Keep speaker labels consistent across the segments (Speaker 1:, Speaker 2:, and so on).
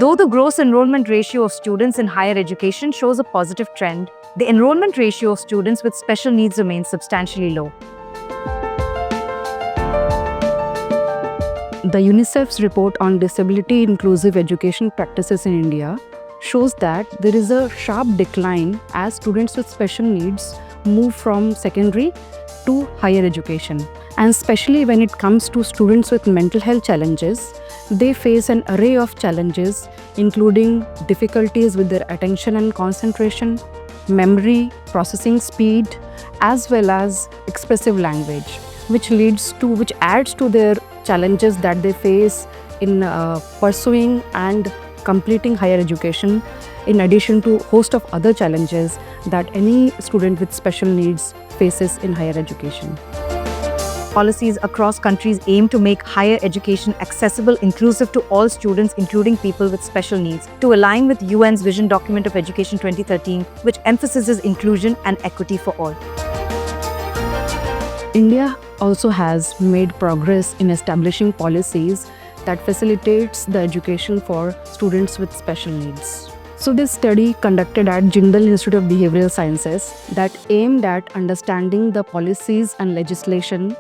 Speaker 1: Though the gross enrollment ratio of students in higher education shows a positive trend, the enrollment ratio of students with special needs remains substantially low.
Speaker 2: The UNICEF's report on disability inclusive education practices in India shows that there is a sharp decline as students with special needs move from secondary to higher education. And especially when it comes to students with mental health challenges, they face an array of challenges, including difficulties with their attention and concentration, memory, processing speed, as well as expressive language, which adds to their challenges that they face in pursuing and completing higher education, in addition to a host of other challenges that any student with special needs faces in higher education.
Speaker 1: Policies across countries aim to make higher education accessible, inclusive to all students, including people with special needs, to align with UN's Vision Document of Education 2013, which emphasizes inclusion and equity for all.
Speaker 2: India also has made progress in establishing policies that facilitates the education for students with special needs. So this study conducted at Jindal Institute of Behavioral Sciences that aimed at understanding the policies and legislation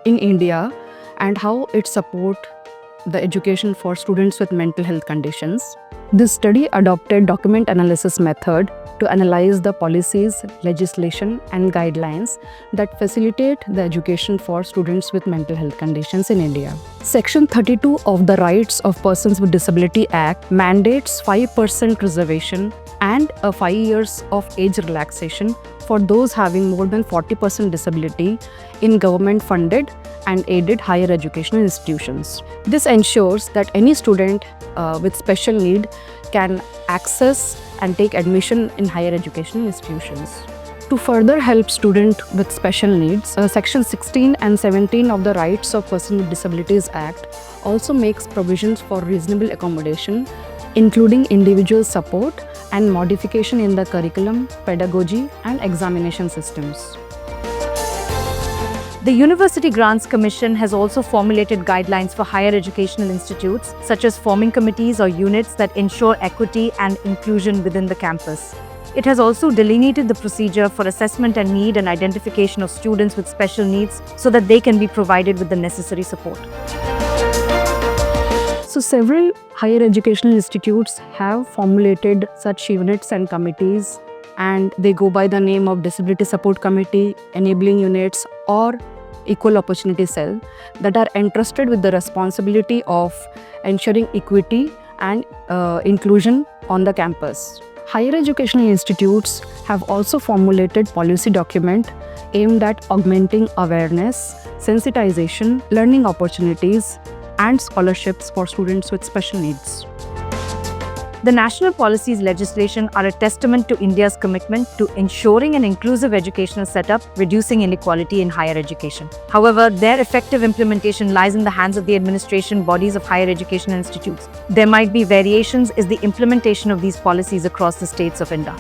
Speaker 2: in India and how it support the education for students with mental health conditions. This study adopted document analysis method to analyze the policies, legislation and guidelines that facilitate the education for students with mental health conditions in India. Section 32 of the Rights of Persons with Disability Act mandates 5% reservation and a 5 years of age relaxation for those having more than 40% disability in government-funded and aided higher educational institutions. This ensures that any student with special need can access and take admission in higher educational institutions. To further help students with special needs, Section 16 and 17 of the Rights of Persons with Disabilities Act also makes provisions for reasonable accommodation, including individual support and modification in the curriculum, pedagogy, and examination systems.
Speaker 1: The University Grants Commission has also formulated guidelines for higher educational institutes, such as forming committees or units that ensure equity and inclusion within the campus. It has also delineated the procedure for assessment and need and identification of students with special needs so that they can be provided with the necessary support.
Speaker 2: So several higher educational institutes have formulated such units and committees, and they go by the name of Disability Support Committee, Enabling Units, or Equal Opportunity Cell, that are entrusted with the responsibility of ensuring equity and inclusion on the campus. Higher educational institutes have also formulated policy document aimed at augmenting awareness, sensitization, learning opportunities, and scholarships for students with special needs.
Speaker 1: The national policies legislation are a testament to India's commitment to ensuring an inclusive educational setup, reducing inequality in higher education. However, their effective implementation lies in the hands of the administration bodies of higher educational institutes. There might be variations in the implementation of these policies across the states of India.